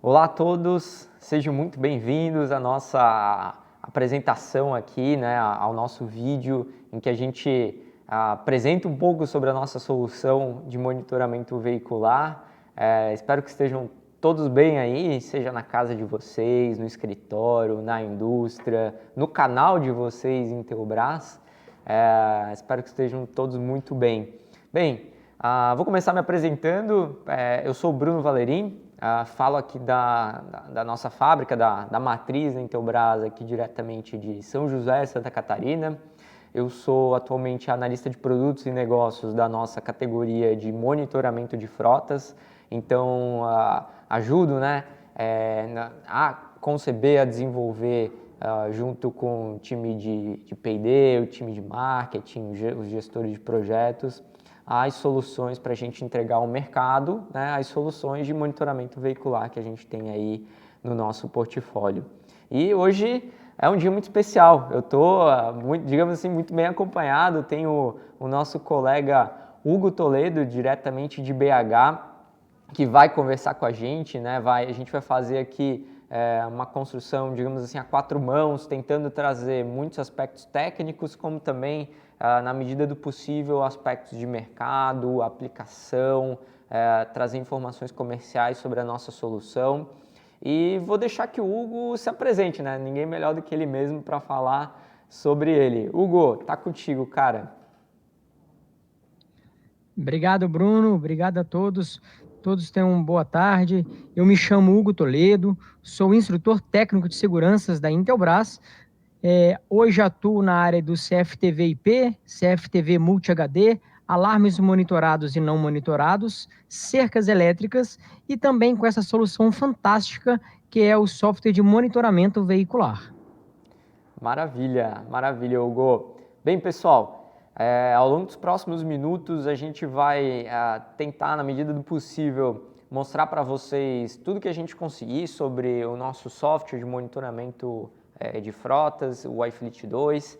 Olá a todos, sejam muito bem-vindos à nossa apresentação aqui, né, ao nosso vídeo em que a gente apresenta um pouco sobre a nossa solução de monitoramento veicular. Espero que estejam todos bem aí, seja na casa de vocês, no escritório, na indústria, no canal de vocês em Intelbras. Espero que estejam todos muito bem. Bem, vou começar me apresentando. Eu sou o Bruno Valerim. Falo aqui da nossa fábrica, da matriz da Intelbras, aqui diretamente de São José, Santa Catarina. Eu sou atualmente analista de produtos e negócios da nossa categoria de monitoramento de frotas. Então, ajudo, né, a conceber, a desenvolver, junto com o time de P&D, o time de marketing, os gestores de projetos, as soluções para a gente entregar ao mercado, né, as soluções de monitoramento veicular que a gente tem aí no nosso portfólio. E hoje é um dia muito especial, eu estou, digamos assim, muito bem acompanhado, tenho o nosso colega Hugo Toledo, diretamente de BH, que vai conversar com a gente, né, a gente vai fazer aqui uma construção, digamos assim, a quatro mãos, tentando trazer muitos aspectos técnicos, como também, na medida do possível, aspectos de mercado, aplicação, trazer informações comerciais sobre a nossa solução. E vou deixar que o Hugo se apresente, né? Ninguém melhor do que ele mesmo para falar sobre ele. Hugo, tá contigo, cara. Obrigado, Bruno. Obrigado a todos. Todos tenham uma boa tarde. Eu me chamo Hugo Toledo, sou instrutor técnico de seguranças da Intelbras. Hoje atuo na área do CFTV-IP, CFTV Multi-HD, alarmes monitorados e não monitorados, cercas elétricas e também com essa solução fantástica que é o software de monitoramento veicular. Maravilha, maravilha, Hugo. Bem, pessoal, ao longo dos próximos minutos a gente vai tentar, na medida do possível, mostrar para vocês tudo que a gente conseguir sobre o nosso software de monitoramento de frotas, o iFleet 2,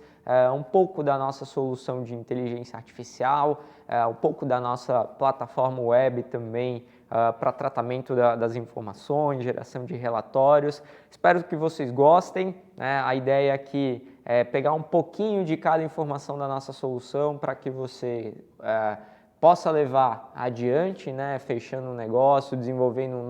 um pouco da nossa solução de inteligência artificial, um pouco da nossa plataforma web também para tratamento das informações, geração de relatórios. Espero que vocês gostem, né? A ideia aqui é pegar um pouquinho de cada informação da nossa solução para que você possa levar adiante, né? Fechando um negócio, desenvolvendo um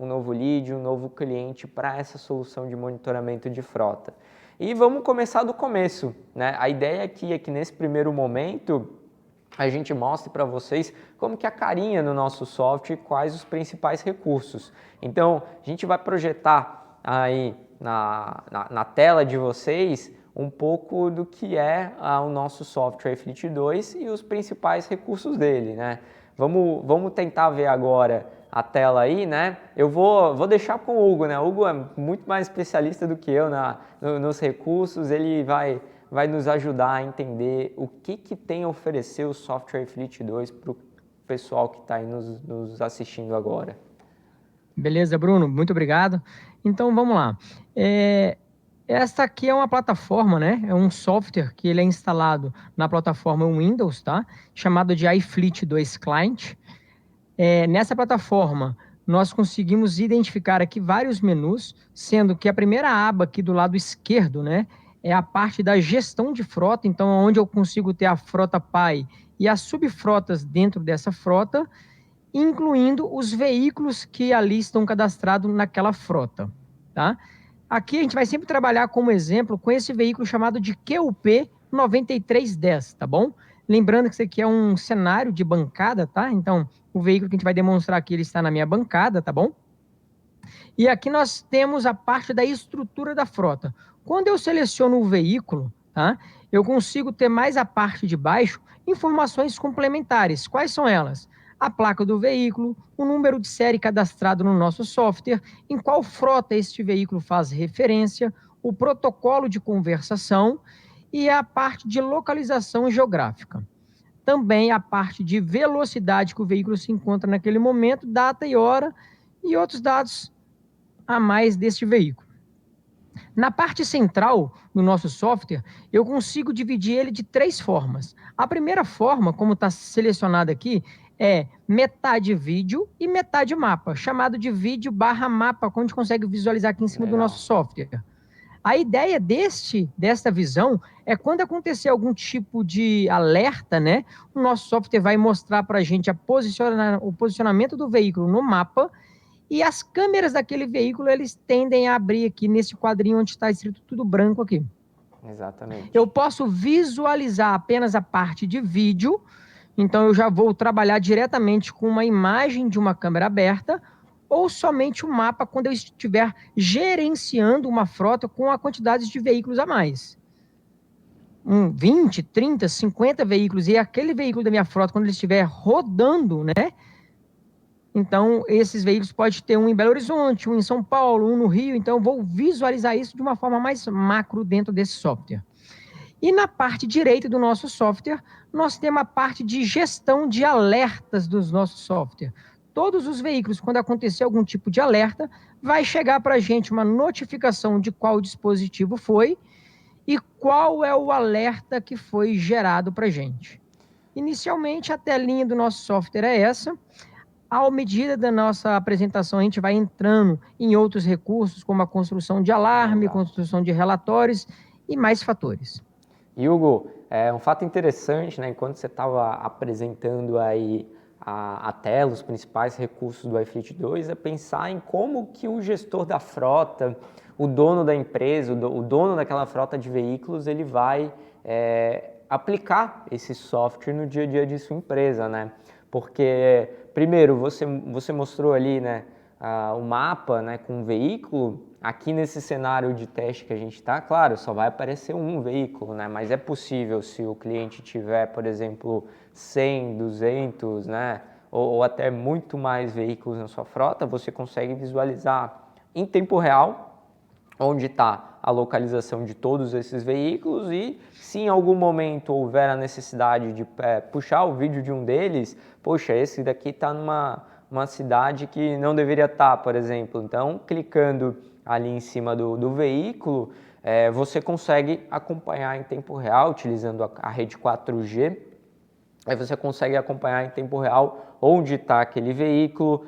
novo lead, um novo cliente para essa solução de monitoramento de frota. E vamos começar do começo, né? A ideia aqui é que nesse primeiro momento a gente mostre para vocês como que é a carinha no nosso software e quais os principais recursos. Então, a gente vai projetar aí na tela de vocês um pouco do que é o nosso software iFleet 2 e os principais recursos dele, né? Vamos tentar ver agora a tela aí, né? Eu vou deixar com o Hugo, né? O Hugo é muito mais especialista do que eu nos recursos, ele vai nos ajudar a entender o que tem a oferecer o software iFleet 2 para o pessoal que está aí nos assistindo agora. Beleza, Bruno? Muito obrigado. Então, vamos lá. Esta aqui é uma plataforma, né? É um software que ele é instalado na plataforma Windows, tá? Chamado de iFleet 2 Client. Nessa plataforma, nós conseguimos identificar aqui vários menus, sendo que a primeira aba aqui do lado esquerdo, né? É a parte da gestão de frota, então, onde eu consigo ter a frota pai e as subfrotas dentro dessa frota, incluindo os veículos que ali estão cadastrados naquela frota, tá? Aqui a gente vai sempre trabalhar como exemplo com esse veículo chamado de QUP 9310, tá bom? Lembrando que isso aqui é um cenário de bancada, tá? Então, o veículo que a gente vai demonstrar aqui, ele está na minha bancada, tá bom? E aqui nós temos a parte da estrutura da frota. Quando eu seleciono o veículo, tá? Eu consigo ter mais a parte de baixo informações complementares. Quais são elas? A placa do veículo, o número de série cadastrado no nosso software, em qual frota este veículo faz referência, o protocolo de conversação e a parte de localização geográfica. Também a parte de velocidade que o veículo se encontra naquele momento, data e hora, e outros dados a mais deste veículo. Na parte central do nosso software, eu consigo dividir ele de 3 formas. A primeira forma, como está selecionado aqui, é metade vídeo e metade mapa, chamado de vídeo barra mapa, como a gente consegue visualizar aqui em cima do Legal. nosso software. A ideia desta visão é quando acontecer algum tipo de alerta, né? O nosso software vai mostrar para a gente o posicionamento do veículo no mapa e as câmeras daquele veículo, eles tendem a abrir aqui nesse quadrinho onde está escrito tudo branco aqui. Exatamente. Eu posso visualizar apenas a parte de vídeo, então eu já vou trabalhar diretamente com uma imagem de uma câmera aberta, ou somente o mapa quando eu estiver gerenciando uma frota com a quantidade de veículos a mais. 20, 30, 50 veículos, e aquele veículo da minha frota, quando ele estiver rodando, né? Então, esses veículos podem ter um em Belo Horizonte, um em São Paulo, um no Rio, então eu vou visualizar isso de uma forma mais macro dentro desse software. E na parte direita do nosso software, nós temos a parte de gestão de alertas dos nossos software. Todos os veículos, quando acontecer algum tipo de alerta, vai chegar para a gente uma notificação de qual dispositivo foi e qual é o alerta que foi gerado para a gente. Inicialmente, a telinha do nosso software é essa. À medida da nossa apresentação, a gente vai entrando em outros recursos, como a construção de alarme, Legal. construção de relatórios e mais fatores. Hugo, um fato interessante, né? Enquanto você estava apresentando aí a tela, os principais recursos do iFleet 2, é pensar em como que o gestor da frota, o dono da empresa, o dono daquela frota de veículos, ele vai aplicar esse software no dia a dia de sua empresa, né? Porque, primeiro, você mostrou ali, né, o mapa, né, com o veículo. Aqui nesse cenário de teste que a gente está, claro, só vai aparecer um veículo, né? Mas é possível, se o cliente tiver, por exemplo, 100, 200, né? Ou até muito mais veículos na sua frota, você consegue visualizar em tempo real onde está a localização de todos esses veículos e se em algum momento houver a necessidade de puxar o vídeo de um deles, poxa, esse daqui está numa cidade que não deveria estar, por exemplo. Então, clicando ali em cima do veículo, você consegue acompanhar em tempo real, utilizando a rede 4G, aí você consegue acompanhar em tempo real onde está aquele veículo,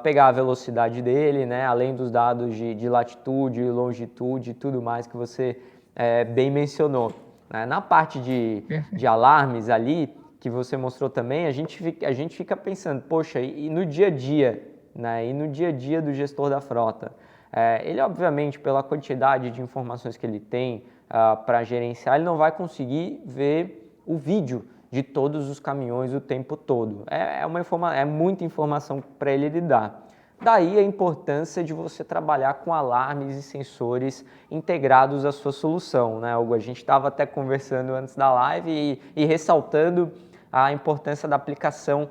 pegar a velocidade dele, né, além dos dados de latitude, longitude e tudo mais que você bem mencionou. Né? Na parte de alarmes ali, que você mostrou também, a gente fica pensando, poxa, e no dia a dia, né, e no dia a dia do gestor da frota? Ele, obviamente, pela quantidade de informações que ele tem para gerenciar, ele não vai conseguir ver o vídeo de todos os caminhões o tempo todo. É muita informação para ele lidar. Daí a importância de você trabalhar com alarmes e sensores integrados à sua solução, né, Hugo? A gente estava até conversando antes da live e ressaltando a importância da aplicação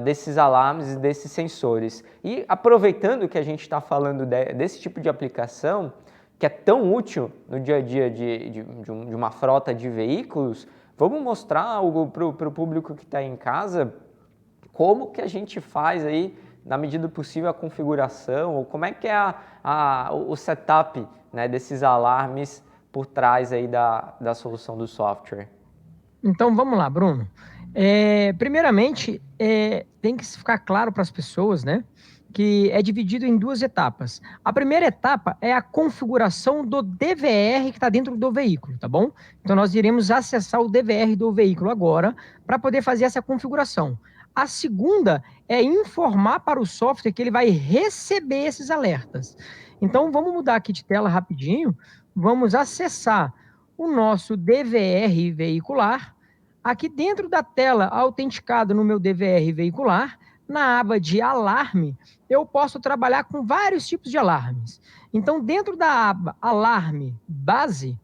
desses alarmes e desses sensores. E aproveitando que a gente está falando desse tipo de aplicação, que é tão útil no dia a dia de uma frota de veículos, vamos mostrar para o público que está em casa como que a gente faz aí, na medida do possível, a configuração, ou como é que é o setup, né, desses alarmes por trás aí da solução do software. Então, vamos lá, Bruno. Primeiramente, tem que ficar claro para as pessoas, né, que é dividido em 2 etapas. A primeira etapa é a configuração do DVR que está dentro do veículo, tá bom? Então, nós iremos acessar o DVR do veículo agora para poder fazer essa configuração. A segunda é informar para o software que ele vai receber esses alertas. Então, vamos mudar aqui de tela rapidinho. Vamos acessar o nosso DVR veicular. Aqui dentro da tela autenticado no meu DVR veicular, na aba de alarme, eu posso trabalhar com vários tipos de alarmes. Então, dentro da aba alarme base,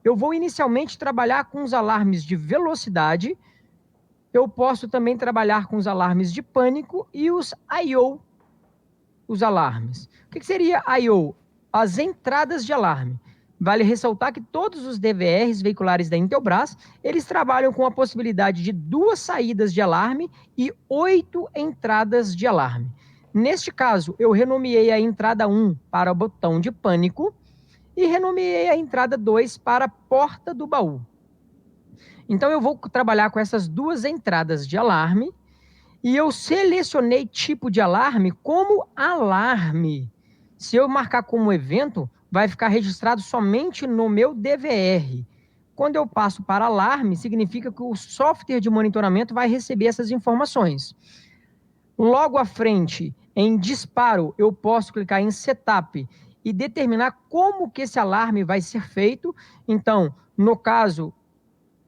eu vou inicialmente trabalhar com os alarmes de velocidade. Eu posso também trabalhar com os alarmes de pânico e os I/O, os alarmes. O que seria I/O? As entradas de alarme. Vale ressaltar que todos os DVRs veiculares da Intelbras, eles trabalham com a possibilidade de 2 saídas de alarme e 8 entradas de alarme. Neste caso, eu renomeei a entrada 1 para o botão de pânico e renomeei a entrada 2 para porta do baú. Então eu vou trabalhar com essas duas entradas de alarme e eu selecionei tipo de alarme como alarme. Se eu marcar como evento, vai ficar registrado somente no meu DVR. Quando eu passo para alarme, significa que o software de monitoramento vai receber essas informações. Logo à frente, em disparo, eu posso clicar em setup e determinar como que esse alarme vai ser feito. Então, no caso,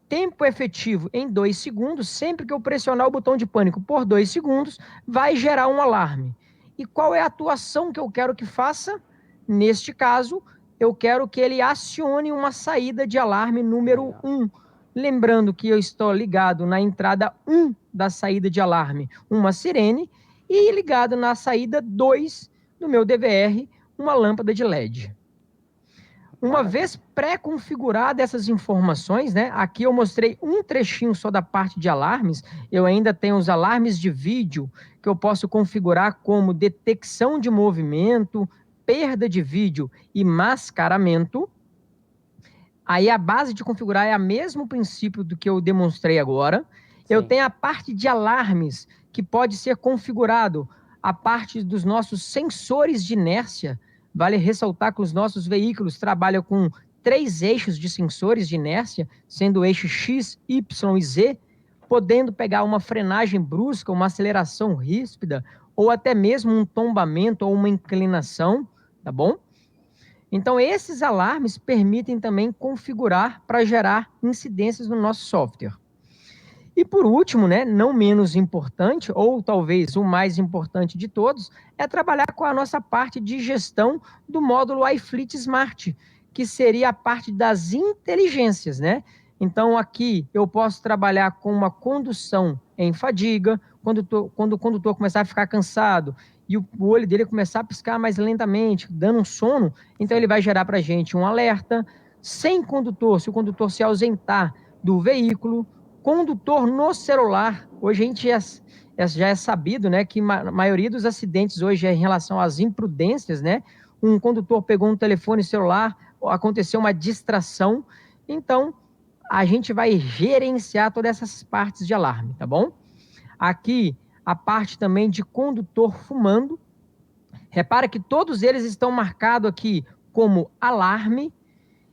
tempo efetivo em 2 segundos, sempre que eu pressionar o botão de pânico por 2 segundos, vai gerar um alarme. E qual é a atuação que eu quero que faça? Neste caso, eu quero que ele acione uma saída de alarme número 1. Lembrando que eu estou ligado na entrada 1 da saída de alarme, uma sirene, e ligado na saída 2 do meu DVR, uma lâmpada de LED. Uma vez pré-configuradas essas informações, né? Aqui eu mostrei um trechinho só da parte de alarmes. Eu ainda tenho os alarmes de vídeo que eu posso configurar como detecção de movimento, perda de vídeo e mascaramento. Aí a base de configurar é o mesmo princípio do que eu demonstrei agora. Sim. Eu tenho a parte de alarmes que pode ser configurado, a parte dos nossos sensores de inércia. Vale ressaltar que os nossos veículos trabalham com 3 eixos de sensores de inércia, sendo o eixo X, Y e Z, podendo pegar uma frenagem brusca, uma aceleração ríspida, ou até mesmo um tombamento ou uma inclinação, tá bom? Então, esses alarmes permitem também configurar para gerar incidências no nosso software. E por último, né, não menos importante, ou talvez o mais importante de todos, é trabalhar com a nossa parte de gestão do módulo iFleet Smart, que seria a parte das inteligências, né? Então, aqui eu posso trabalhar com uma condução em fadiga, quando o condutor começar a ficar cansado e o olho dele começar a piscar mais lentamente, dando um sono, então ele vai gerar para a gente um alerta. Sem condutor, se o condutor se ausentar do veículo, condutor no celular, hoje a gente já é sabido, né, que a maioria dos acidentes hoje é em relação às imprudências, né? Um condutor pegou um telefone celular, aconteceu uma distração, então a gente vai gerenciar todas essas partes de alarme, tá bom? Aqui, a parte também de condutor fumando. Repara que todos eles estão marcados aqui como alarme.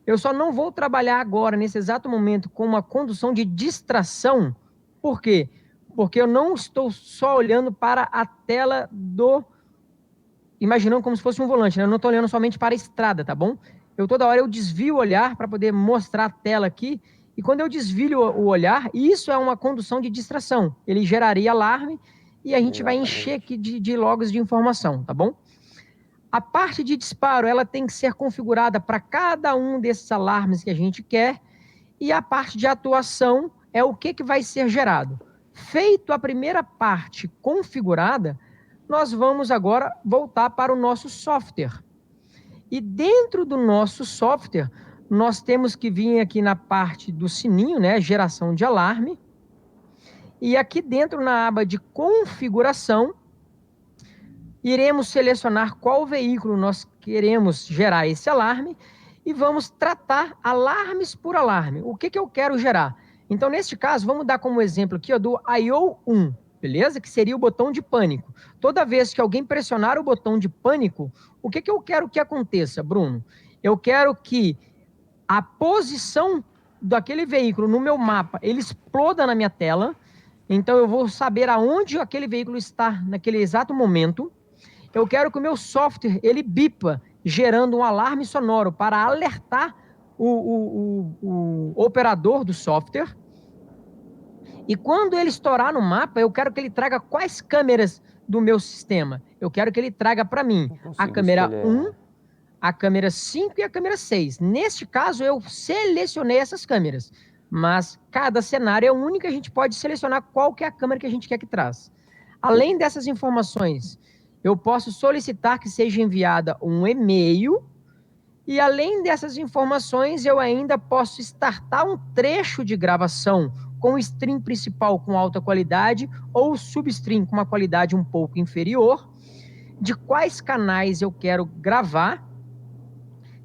Eu só não vou trabalhar agora, nesse exato momento, com uma condução de distração. Por quê? Porque eu não estou só olhando para a tela imaginando como se fosse um volante, né? Eu não estou olhando somente para a estrada, tá bom? Toda hora eu desvio o olhar para poder mostrar a tela aqui. E quando eu desvio o olhar, isso é uma condução de distração. Ele geraria alarme e a gente vai encher aqui de logos de informação, tá bom? A parte de disparo, ela tem que ser configurada para cada um desses alarmes que a gente quer. E a parte de atuação é o que vai ser gerado. Feito a primeira parte configurada, nós vamos agora voltar para o nosso software. E dentro do nosso software, nós temos que vir aqui na parte do sininho, né, geração de alarme. E aqui dentro, na aba de configuração, iremos selecionar qual veículo nós queremos gerar esse alarme e vamos tratar alarmes por alarme. O que eu quero gerar? Então, neste caso, vamos dar como exemplo aqui do IO1, beleza? Que seria o botão de pânico. Toda vez que alguém pressionar o botão de pânico, o que eu quero que aconteça, Bruno? Eu quero que a posição daquele veículo no meu mapa, ele exploda na minha tela. Então, eu vou saber aonde aquele veículo está naquele exato momento. Eu quero que o meu software, ele bipa, gerando um alarme sonoro para alertar o operador do software. E quando ele estourar no mapa, eu quero que ele traga quais câmeras do meu sistema. Eu quero que ele traga para mim a câmera 1, a câmera 5 e a câmera 6. Neste caso, eu selecionei essas câmeras. Mas cada cenário é único, a gente pode selecionar qual que é a câmera que a gente quer que traz. Além dessas informações, eu posso solicitar que seja enviada um e-mail. E além dessas informações, eu ainda posso startar um trecho de gravação com o stream principal com alta qualidade ou substream com uma qualidade um pouco inferior, de quais canais eu quero gravar,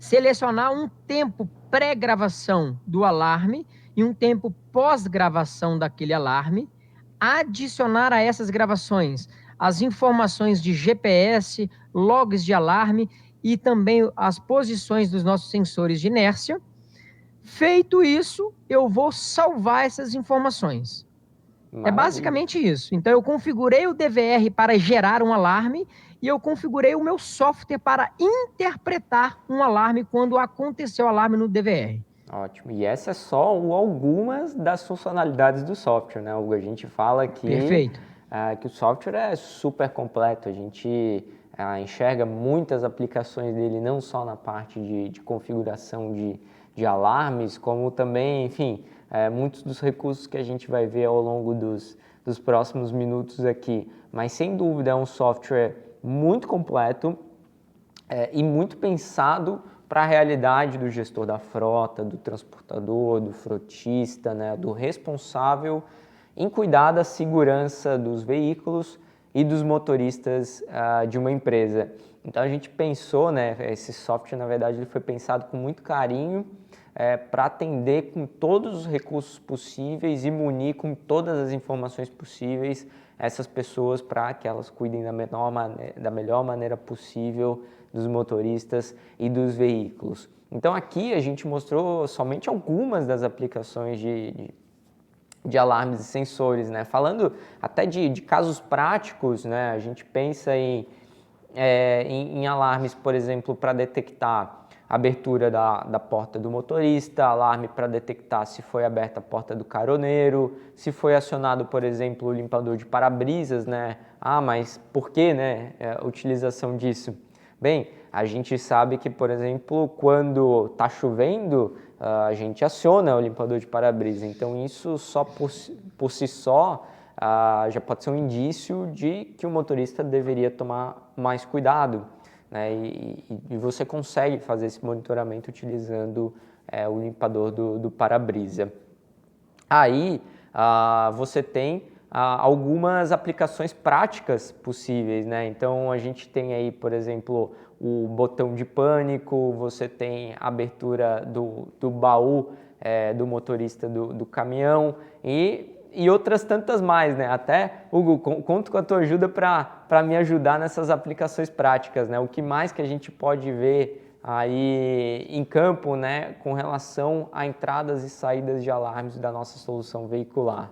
selecionar um tempo pré-gravação do alarme e um tempo pós-gravação daquele alarme, adicionar a essas gravações as informações de GPS, logs de alarme e também as posições dos nossos sensores de inércia. Feito isso, eu vou salvar essas informações. É Maravilha. basicamente isso. Então, eu configurei o DVR para gerar um alarme e eu configurei o meu software para interpretar um alarme quando aconteceu o alarme no DVR. Ótimo. E essa é só algumas das funcionalidades do software, né, Hugo? A gente fala que, Perfeito. Que o software é super completo. A gente enxerga muitas aplicações dele, não só na parte de configuração de alarmes, como também, enfim, muitos dos recursos que a gente vai ver ao longo dos próximos minutos aqui. Mas, sem dúvida, é um software muito completo e muito pensado para a realidade do gestor da frota, do transportador, do frotista, né, do responsável em cuidar da segurança dos veículos e dos motoristas de uma empresa. Então a gente pensou, né, esse software na verdade ele foi pensado com muito carinho para atender com todos os recursos possíveis e munir com todas as informações possíveis essas pessoas para que elas cuidem da melhor maneira possível dos motoristas e dos veículos. Então aqui a gente mostrou somente algumas das aplicações de alarmes e sensores, né? Falando até de casos práticos, né? A gente pensa em alarmes, por exemplo, para detectar a abertura da porta do motorista, alarme para detectar se foi aberta a porta do caroneiro, se foi acionado, por exemplo, o limpador de para-brisas, né? Ah, mas por que, né, a utilização disso? Bem, a gente sabe que, por exemplo, quando está chovendo, a gente aciona o limpador de para-brisa. Então, isso só por si só já pode ser um indício de que o motorista deveria tomar mais cuidado, né? E você consegue fazer esse monitoramento utilizando o limpador do para-brisa. Aí você tem algumas aplicações práticas possíveis, né? Então a gente tem aí, por exemplo, o botão de pânico, você tem a abertura do baú do motorista do caminhão e outras tantas mais, né? Até, Hugo, conto com a tua ajuda para me ajudar nessas aplicações práticas, né? O que mais que a gente pode ver aí em campo, né, com relação a entradas e saídas de alarmes da nossa solução veicular.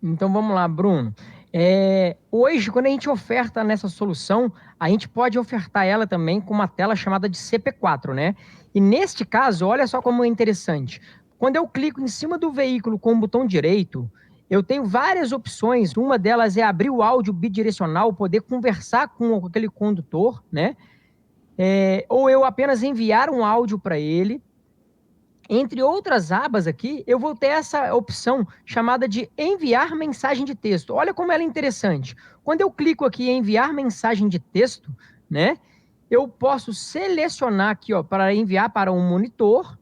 Então vamos lá, Bruno. Hoje, quando a gente oferta nessa solução, a gente pode ofertar ela também com uma tela chamada de CP4, né? E neste caso, olha só como é interessante. Quando eu clico em cima do veículo com o botão direito, eu tenho várias opções. Uma delas é abrir o áudio bidirecional, poder conversar com aquele condutor, né? Ou eu apenas enviar um áudio para ele. Entre outras abas aqui, eu vou ter essa opção chamada de enviar mensagem de texto. Olha como ela é interessante. Quando eu clico aqui em enviar mensagem de texto, né, eu posso selecionar aqui, ó, para enviar para um monitor.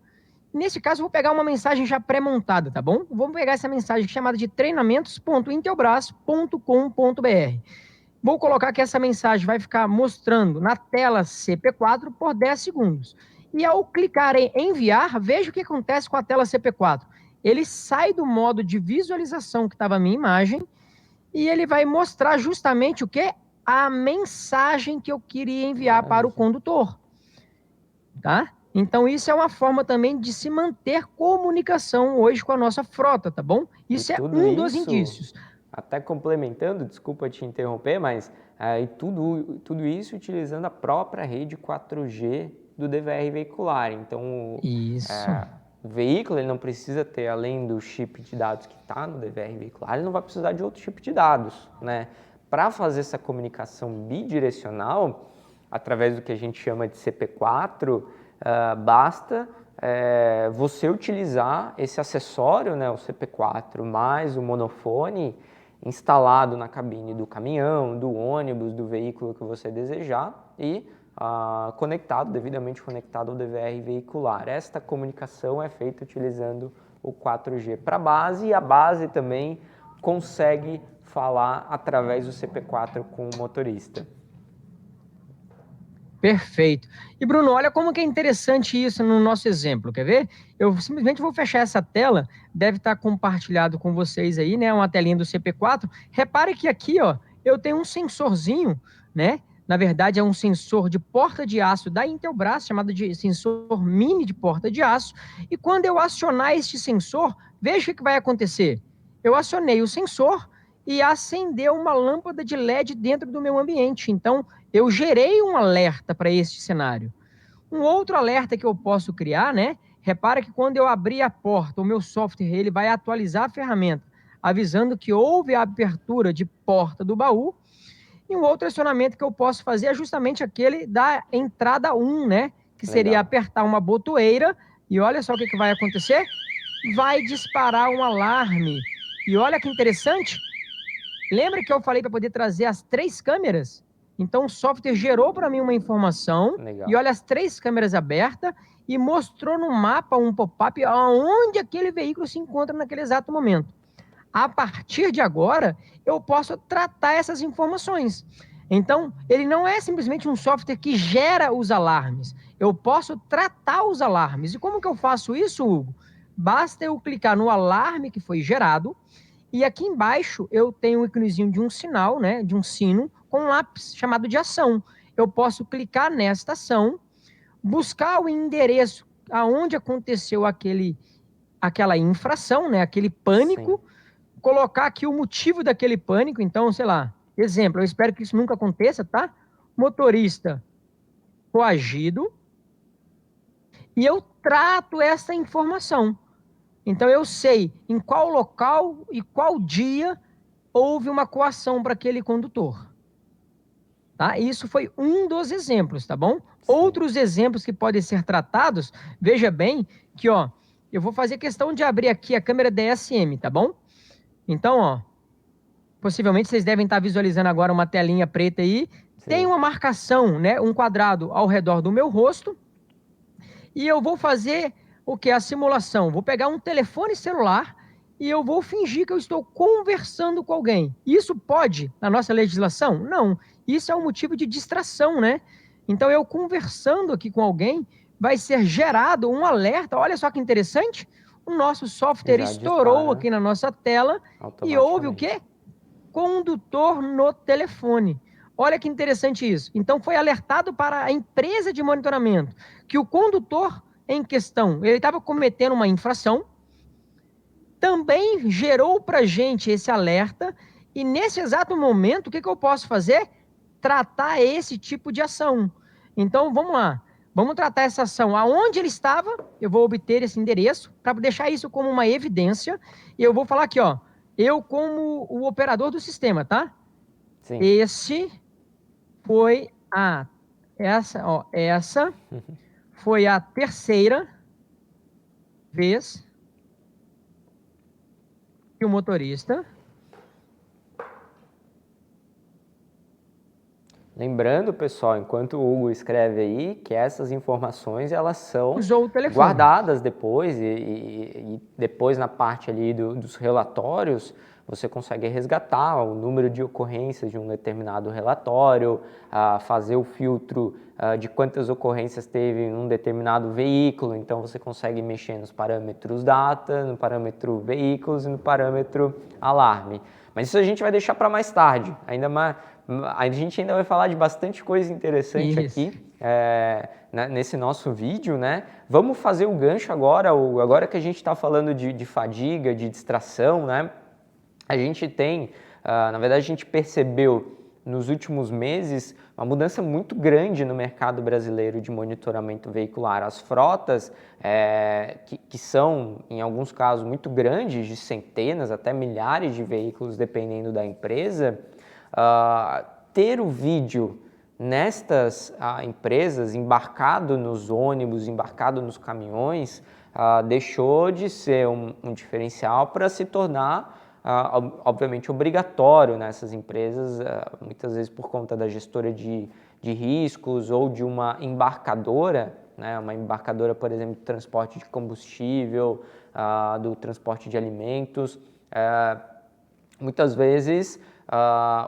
Nesse caso, eu vou pegar uma mensagem já pré-montada, tá bom? Vamos pegar essa mensagem chamada de treinamentos.intelbras.com.br. Vou colocar que essa mensagem vai ficar mostrando na tela CP4 por 10 segundos. E ao clicar em enviar, veja o que acontece com a tela CP4. Ele sai do modo de visualização que estava a minha imagem e ele vai mostrar justamente o que? A mensagem que eu queria enviar para o condutor. Tá? Então, isso é uma forma também de se manter comunicação hoje com a nossa frota, tá bom? Isso é um dos indícios. Até complementando, desculpa te interromper, mas tudo isso utilizando a própria rede 4G do DVR veicular. Então, o veículo ele não precisa ter, além do chip de dados que está no DVR veicular, ele não vai precisar de outro chip de dados, né? Para fazer essa comunicação bidirecional, através do que a gente chama de CP4, basta você utilizar esse acessório, né, o CP4, mais o monofone instalado na cabine do caminhão, do ônibus, do veículo que você desejar e devidamente conectado ao DVR veicular. Esta comunicação é feita utilizando o 4G para a base e a base também consegue falar através do CP4 com o motorista. Perfeito. E Bruno, olha como que é interessante isso no nosso exemplo, quer ver? Eu simplesmente vou fechar essa tela, deve estar compartilhado com vocês aí, né? Uma telinha do CP4. Repare que aqui, ó, eu tenho um sensorzinho, né? Na verdade, é um sensor de porta de aço da Intelbras, chamado de sensor mini de porta de aço. E quando eu acionar este sensor, veja o que vai acontecer. Eu acionei o sensor e acendeu uma lâmpada de LED dentro do meu ambiente. Então, eu gerei um alerta para este cenário. Um outro alerta que eu posso criar, né? Repara que quando eu abrir a porta, o meu software ele vai atualizar a ferramenta, avisando que houve a abertura de porta do baú. E um outro acionamento que eu posso fazer é justamente aquele da entrada 1, né? Que seria Legal. apertar uma botoeira e olha só o que vai acontecer. Vai disparar um alarme. E olha que interessante, lembra que eu falei para poder trazer as 3 câmeras? Então o software gerou para mim uma informação e Legal. olha as 3 câmeras abertas e mostrou no mapa um pop-up aonde aquele veículo se encontra naquele exato momento. A partir de agora, eu posso tratar essas informações. Então, ele não é simplesmente um software que gera os alarmes. Eu posso tratar os alarmes. E como que eu faço isso, Hugo? Basta eu clicar no alarme que foi gerado e aqui embaixo eu tenho um íconezinho de um sinal, né, de um sino, com um lápis chamado de ação. Eu posso clicar nesta ação, buscar o endereço aonde aconteceu aquela infração, né, aquele Sim. pânico, colocar aqui o motivo daquele pânico. Então, sei lá, exemplo, eu espero que isso nunca aconteça, tá? Motorista coagido, e eu trato essa informação. Então eu sei em qual local e qual dia houve uma coação para aquele condutor. Tá? Isso foi um dos exemplos, tá bom? Sim. Outros exemplos que podem ser tratados, veja bem que, ó, eu vou fazer questão de abrir aqui a câmera DSM, tá bom? Então, ó, possivelmente vocês devem estar visualizando agora uma telinha preta aí. Tem Sim. uma marcação, né, um quadrado ao redor do meu rosto. E eu vou fazer o que? A simulação. Vou pegar um telefone celular e eu vou fingir que eu estou conversando com alguém. Isso pode, na nossa legislação? Não. Isso é um motivo de distração, né? Então, eu conversando aqui com alguém, vai ser gerado um alerta. Olha só que interessante. O nosso software Já estourou dispara aqui na nossa tela e houve o quê? automaticamente. Condutor no telefone. Olha que interessante isso. Então foi alertado para a empresa de monitoramento que o condutor em questão, ele estava cometendo uma infração, também gerou para a gente esse alerta, e nesse exato momento, o que eu posso fazer? Tratar esse tipo de ação. Então vamos lá, vamos tratar essa ação. Aonde ele estava, eu vou obter esse endereço, para deixar isso como uma evidência, e eu vou falar aqui, ó, eu como o operador do sistema, tá? Sim. Esse foi essa foi a terceira vez que o motorista Lembrando, pessoal, enquanto o Hugo escreve aí, que essas informações elas são usou o telefone. guardadas depois e depois na parte ali dos relatórios você consegue resgatar o número de ocorrências de um determinado relatório, fazer o filtro de quantas ocorrências teve em um determinado veículo, então você consegue mexer nos parâmetros data, no parâmetro veículos e no parâmetro alarme. Mas isso a gente vai deixar para mais tarde, a gente ainda vai falar de bastante coisa interessante Isso. aqui nesse nosso vídeo, né? Vamos fazer o gancho agora, agora que a gente está falando de fadiga, de distração, né? A gente tem, na verdade a gente percebeu nos últimos meses uma mudança muito grande no mercado brasileiro de monitoramento veicular. As frotas, que são, em alguns casos, muito grandes, de centenas até milhares de veículos, dependendo da empresa, ter o vídeo nestas empresas, embarcado nos ônibus, embarcado nos caminhões, deixou de ser um diferencial para se tornar, obviamente, obrigatório nessas empresas, muitas vezes por conta da gestora de riscos ou de uma embarcadora, né, uma embarcadora, por exemplo, de transporte de combustível, do transporte de alimentos. Muitas vezes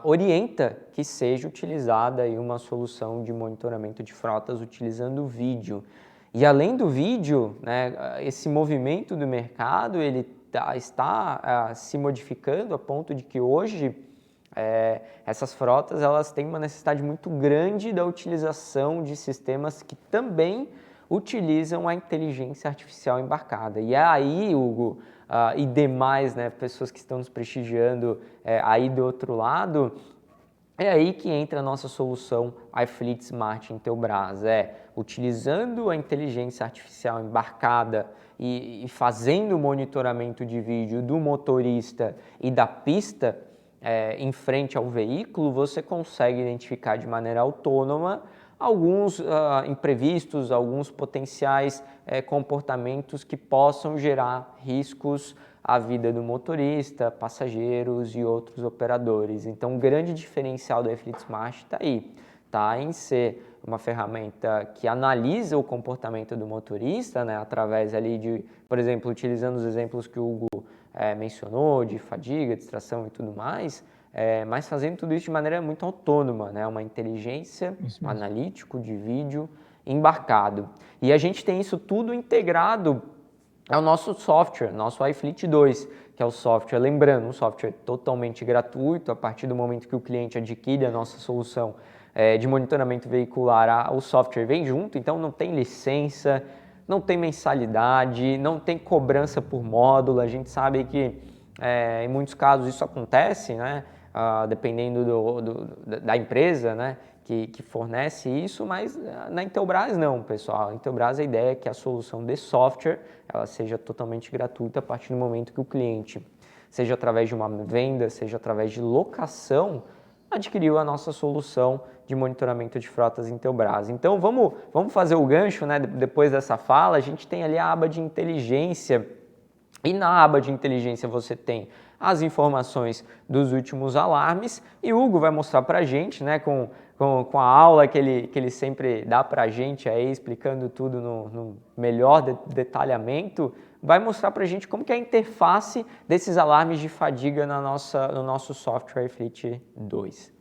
orienta que seja utilizada aí uma solução de monitoramento de frotas utilizando o vídeo. E além do vídeo, né, esse movimento do mercado ele está se modificando a ponto de que hoje essas frotas elas têm uma necessidade muito grande da utilização de sistemas que também utilizam a inteligência artificial embarcada. E é aí, Hugo, e demais, né, pessoas que estão nos prestigiando aí do outro lado, é aí que entra a nossa solução iFleet Smart Intelbras, utilizando a inteligência artificial embarcada e fazendo o monitoramento de vídeo do motorista e da pista em frente ao veículo, você consegue identificar de maneira autônoma alguns imprevistos, alguns potenciais comportamentos que possam gerar riscos à vida do motorista, passageiros e outros operadores. Então, o grande diferencial do iFleet Smart está aí, tá? Em ser uma ferramenta que analisa o comportamento do motorista, né, através ali de, por exemplo, utilizando os exemplos que o Hugo mencionou, de fadiga, distração e tudo mais, mas fazendo tudo isso de maneira muito autônoma, né? Uma inteligência analítico de vídeo embarcado. E a gente tem isso tudo integrado ao nosso software, nosso iFleet 2, que é o software, lembrando, um software totalmente gratuito. A partir do momento que o cliente adquire a nossa solução de monitoramento veicular, o software vem junto, então não tem licença, não tem mensalidade, não tem cobrança por módulo. A gente sabe que em muitos casos isso acontece, né? Dependendo da empresa, né, que fornece isso, mas na Intelbras não, pessoal. Na Intelbras a ideia é que a solução de software ela seja totalmente gratuita a partir do momento que o cliente, seja através de uma venda, seja através de locação, adquiriu a nossa solução de monitoramento de frotas Intelbras. Então vamos fazer o gancho, né, depois dessa fala. A gente tem ali a aba de inteligência. E na aba de inteligência você tem as informações dos últimos alarmes e o Hugo vai mostrar para a gente, né, com a aula que ele sempre dá para a gente aí, explicando tudo no melhor detalhamento, vai mostrar para a gente como que é a interface desses alarmes de fadiga no nosso software iFleet 2.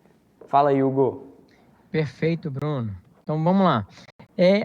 Fala aí, Hugo. Perfeito, Bruno. Então vamos lá.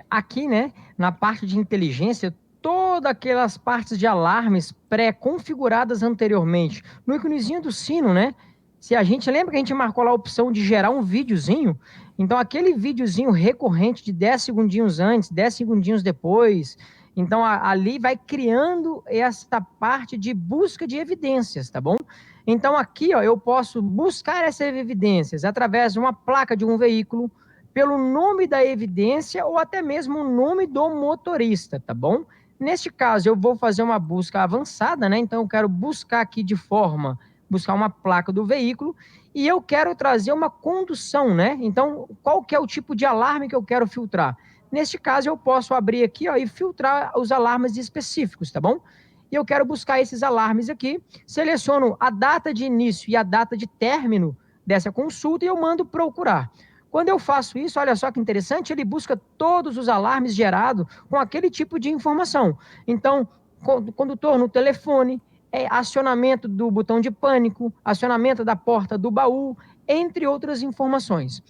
Aqui, né, na parte de inteligência, todas aquelas partes de alarmes pré-configuradas anteriormente. No íconezinho do sino, né? Se a gente lembra que a gente marcou lá a opção de gerar um videozinho, então aquele videozinho recorrente de 10 segundinhos antes, 10 segundinhos depois, então ali vai criando esta parte de busca de evidências, tá bom? Então aqui, ó, eu posso buscar essas evidências através de uma placa de um veículo, pelo nome da evidência ou até mesmo o nome do motorista, tá bom? Neste caso, eu vou fazer uma busca avançada, né? Então, eu quero buscar aqui buscar uma placa do veículo e eu quero trazer uma condução, né? Então, qual que é o tipo de alarme que eu quero filtrar? Neste caso, eu posso abrir aqui, ó, e filtrar os alarmes específicos, tá bom? E eu quero buscar esses alarmes aqui, seleciono a data de início e a data de término dessa consulta e eu mando procurar. Quando eu faço isso, olha só que interessante, ele busca todos os alarmes gerados com aquele tipo de informação. Então, condutor no telefone, acionamento do botão de pânico, acionamento da porta do baú, entre outras informações.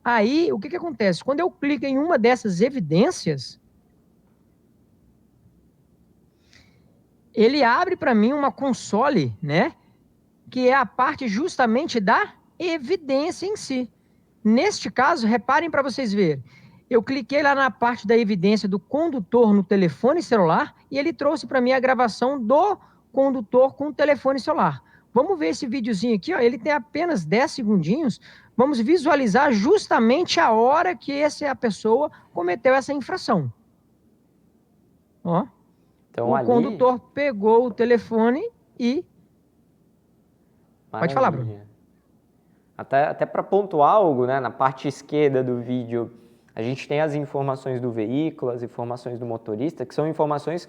Aí, o que acontece? Quando eu clico em uma dessas evidências, ele abre para mim uma console, né? Que é a parte justamente da evidência em si. Neste caso, reparem para vocês verem, eu cliquei lá na parte da evidência do condutor no telefone celular e ele trouxe para mim a gravação do condutor com o telefone celular. Vamos ver esse videozinho aqui, ó, ele tem apenas 10 segundinhos. Vamos visualizar justamente a hora que a pessoa cometeu essa infração. Ó, então, o condutor pegou o telefone e... Maravilha. Pode falar, Bruno. Até para pontuar algo, né, na parte esquerda do vídeo, a gente tem as informações do veículo, as informações do motorista, que são informações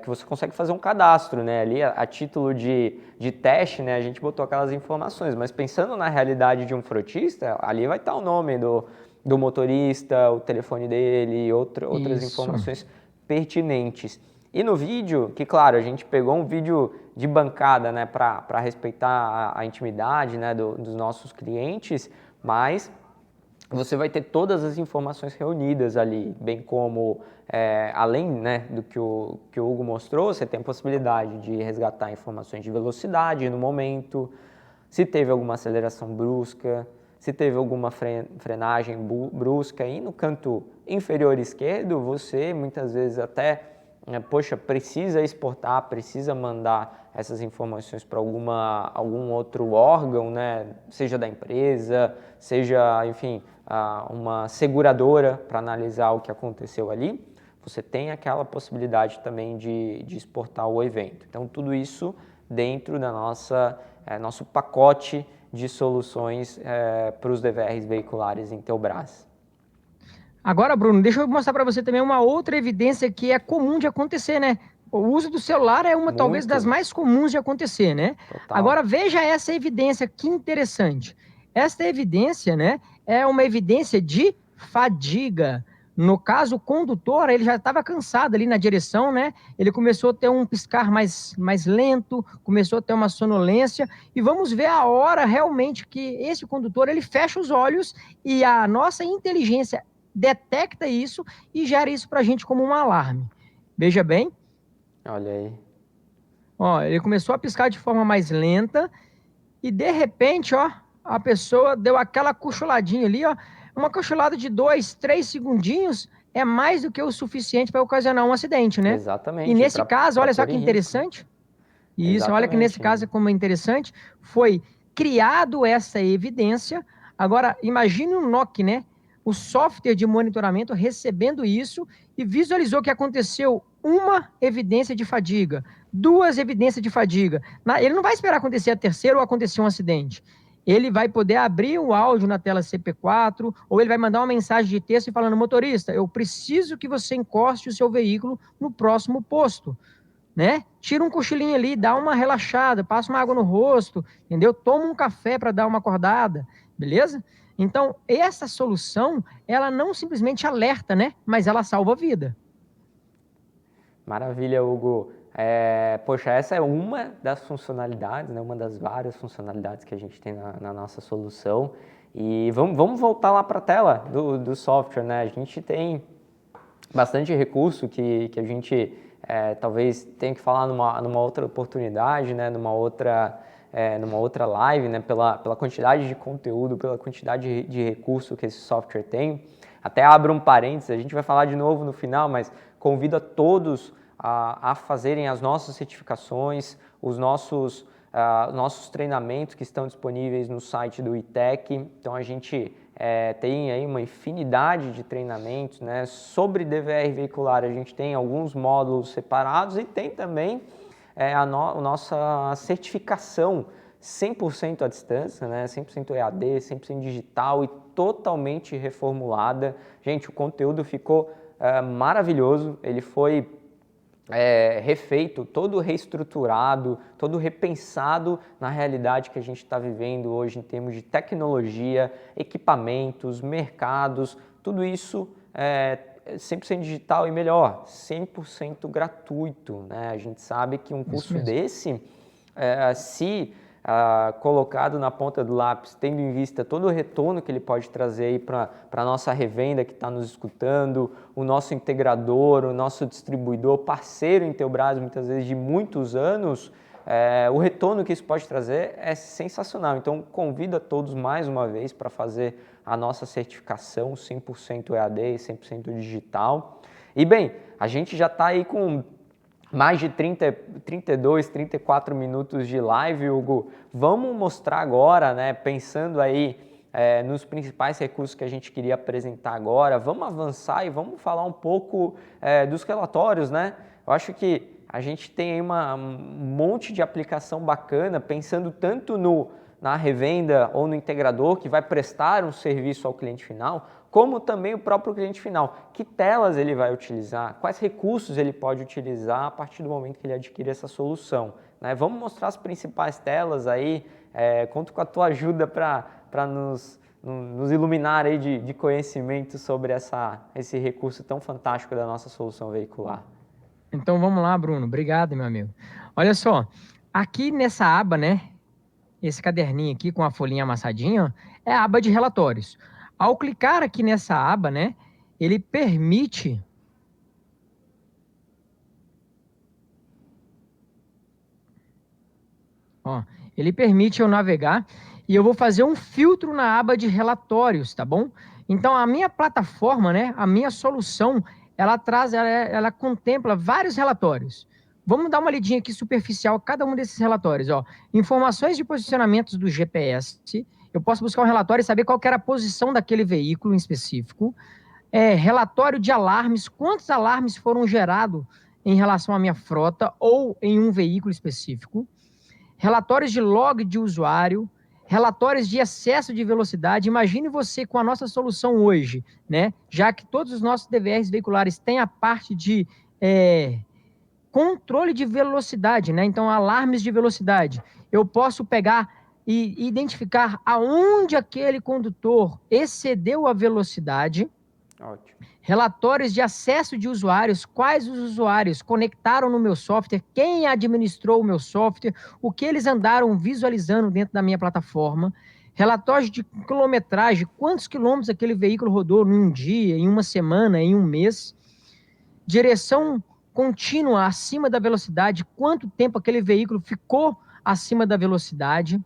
que você consegue fazer um cadastro, né, ali a título de teste, né, a gente botou aquelas informações, mas pensando na realidade de um frotista, ali vai estar o nome do motorista, o telefone dele, outras informações pertinentes. E no vídeo, que claro, a gente pegou um vídeo de bancada, né, para respeitar a intimidade, né, dos nossos clientes, mas você vai ter todas as informações reunidas ali, bem como, além, né, do que o Hugo mostrou, você tem a possibilidade de resgatar informações de velocidade no momento, se teve alguma aceleração brusca, se teve alguma frenagem brusca, e no canto inferior esquerdo você muitas vezes até, poxa, precisa exportar, precisa mandar essas informações para algum outro órgão, né, seja da empresa, seja, enfim, uma seguradora para analisar o que aconteceu ali. Você tem aquela possibilidade também de exportar o evento. Então, tudo isso dentro da nosso pacote de soluções para os DVRs veiculares Intelbras. Agora, Bruno, deixa eu mostrar para você também uma outra evidência que é comum de acontecer, né? O uso do celular é uma talvez das mais comuns de acontecer, né? Total. Agora veja essa evidência, que interessante. Esta evidência, né, é uma evidência de fadiga. No caso, o condutor, ele já estava cansado ali na direção, né? Ele começou a ter um piscar mais lento, começou a ter uma sonolência, e vamos ver a hora realmente que esse condutor, ele fecha os olhos e a nossa inteligência detecta isso e gera isso para a gente como um alarme. Veja bem. Olha aí. Ó, ele começou a piscar de forma mais lenta e, de repente, ó, a pessoa deu aquela cochiladinha ali, ó. Uma cochilada de 2, 3 segundinhos é mais do que o suficiente para ocasionar um acidente, né? Exatamente. E nesse caso, olha só que interessante. Isso, olha que nesse caso como é interessante, foi criado essa evidência. Agora, imagine um NOC, né? O software de monitoramento recebendo isso e visualizou que aconteceu uma evidência de fadiga, 2 evidências de fadiga. Ele não vai esperar acontecer a terceira ou acontecer um acidente. Ele vai poder abrir o áudio na tela CP4 ou ele vai mandar uma mensagem de texto falando: motorista, eu preciso que você encoste o seu veículo no próximo posto, né? Tira um cochilinho ali, dá uma relaxada, passa uma água no rosto, entendeu? Toma um café para dar uma acordada, beleza? Então, essa solução, ela não simplesmente alerta, né? Mas ela salva a vida. Maravilha, Hugo. Poxa, essa é uma das funcionalidades, né? Uma das várias funcionalidades que a gente tem na nossa solução. E vamos voltar lá para a tela do software, né? A gente tem bastante recurso que a gente talvez tenha que falar numa outra oportunidade, né? Numa outra live, né? Pela quantidade de conteúdo, pela quantidade de recurso que esse software tem. Até abro um parênteses, a gente vai falar de novo no final, mas convido a todos a fazerem as nossas certificações, os nossos treinamentos que estão disponíveis no site do ITEC. Então a gente tem aí uma infinidade de treinamentos, né, sobre DVR veicular. A gente tem alguns módulos separados e tem também a nossa certificação 100% à distância, né, 100% EAD, 100% digital e totalmente reformulada. Gente, o conteúdo ficou maravilhoso, ele foi refeito, todo reestruturado, todo repensado na realidade que a gente está vivendo hoje em termos de tecnologia, equipamentos, mercados, tudo isso 100% digital e melhor, 100% gratuito, né? A gente sabe que um curso desse, se colocado na ponta do lápis, tendo em vista todo o retorno que ele pode trazer aí para a nossa revenda que está nos escutando, o nosso integrador, o nosso distribuidor, parceiro Intelbras, muitas vezes de muitos anos, o retorno que isso pode trazer é sensacional. Então, convido a todos mais uma vez para fazer a nossa certificação 100% EAD e 100% digital. E bem, a gente já está aí com mais de 32, 34 minutos de live, Hugo. Vamos mostrar agora, né, pensando aí nos principais recursos que a gente queria apresentar agora. Vamos avançar e vamos falar um pouco dos relatórios, né? Eu acho que a gente tem aí um monte de aplicação bacana, pensando tanto na revenda ou no integrador que vai prestar um serviço ao cliente final, como também o próprio cliente final. Que telas ele vai utilizar, quais recursos ele pode utilizar a partir do momento que ele adquire essa solução, né? Vamos mostrar as principais telas aí, conto com a tua ajuda para nos iluminar aí de conhecimento sobre esse recurso tão fantástico da nossa solução veicular. Então vamos lá, Bruno. Obrigado, meu amigo. Olha só, aqui nessa aba, né? Esse caderninho aqui com a folhinha amassadinha, ó, é a aba de relatórios. Ao clicar aqui nessa aba, né? Ele permite. Ó, ele permite eu navegar e eu vou fazer um filtro na aba de relatórios, tá bom? Então, a minha plataforma, né, a minha solução, ela contempla vários relatórios. Vamos dar uma lidinha aqui superficial a cada um desses relatórios, ó. Informações de posicionamentos do GPS. Eu posso buscar um relatório e saber qual que era a posição daquele veículo em específico. Relatório de alarmes, quantos alarmes foram gerados em relação à minha frota ou em um veículo específico. Relatórios de log de usuário, relatórios de excesso de velocidade. Imagine você com a nossa solução hoje, né? Já que todos os nossos DVRs veiculares têm a parte de controle de velocidade, né? Então, alarmes de velocidade. Eu posso pegar e identificar aonde aquele condutor excedeu a velocidade. Ótimo. Relatórios de acesso de usuários, quais os usuários conectaram no meu software, quem administrou o meu software, o que eles andaram visualizando dentro da minha plataforma. Relatórios de quilometragem, quantos quilômetros aquele veículo rodou em um dia, em uma semana, em um mês. Direção contínua acima da velocidade, quanto tempo aquele veículo ficou acima da velocidade.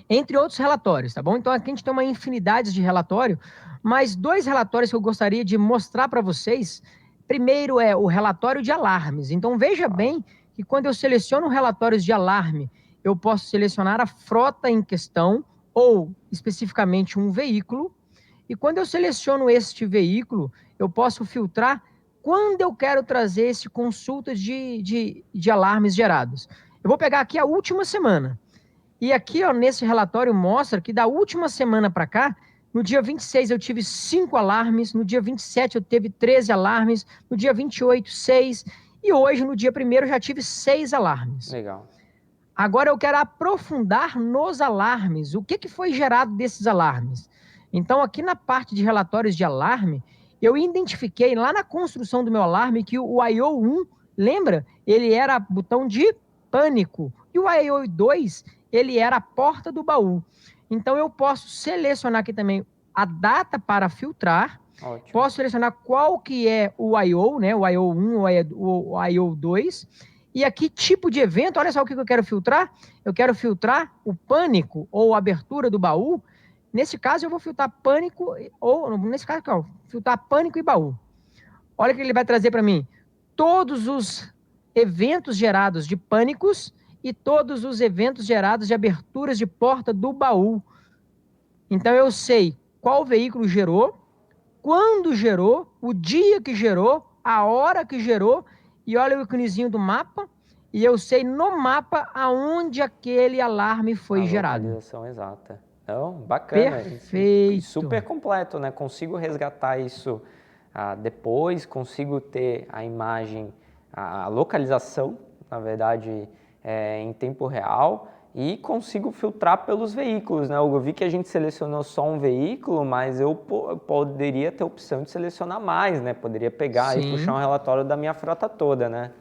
Entre outros relatórios, tá bom? Então aqui a gente tem uma infinidade de relatório, mas 2 relatórios que eu gostaria de mostrar para vocês. Primeiro é o relatório de alarmes. Então veja bem que quando eu seleciono relatórios de alarme, eu posso selecionar a frota em questão ou especificamente um veículo. E quando eu seleciono este veículo, eu posso filtrar quando eu quero trazer esse consulta de alarmes gerados. Eu vou pegar aqui a última semana. E aqui, ó, nesse relatório mostra que da última semana para cá, no dia 26 eu tive 5 alarmes, no dia 27 eu teve 13 alarmes, no dia 28, 6, e hoje, no dia 1º, eu já tive 6 alarmes. Legal. Agora eu quero aprofundar nos alarmes. O que foi gerado desses alarmes? Então, aqui na parte de relatórios de alarme, eu identifiquei lá na construção do meu alarme que o IO1, lembra? Ele era botão de pânico. E o IO2, ele era a porta do baú. Então, eu posso selecionar aqui também a data para filtrar. Ótimo. Posso selecionar qual que é o IO, né? O IO1, o IO2. E aqui, tipo de evento, olha só o que eu quero filtrar. Eu quero filtrar o pânico ou a abertura do baú. Nesse caso, eu vou filtrar pânico, ou nesse caso, ó, filtrar pânico e baú. Olha o que ele vai trazer para mim. Todos os eventos gerados de pânicos e todos os eventos gerados de aberturas de porta do baú. Então, eu sei qual veículo gerou, quando gerou, o dia que gerou, a hora que gerou, e olha o íconezinho do mapa, e eu sei no mapa aonde aquele alarme foi gerado. Localização exata. Então, bacana. Perfeito. E super completo, né? Consigo resgatar isso depois, consigo ter a imagem, a localização, na verdade, em tempo real, e consigo filtrar pelos veículos, né? Eu vi que a gente selecionou só um veículo, mas eu poderia ter a opção de selecionar mais, né? Poderia pegar e puxar um relatório da minha frota toda, né?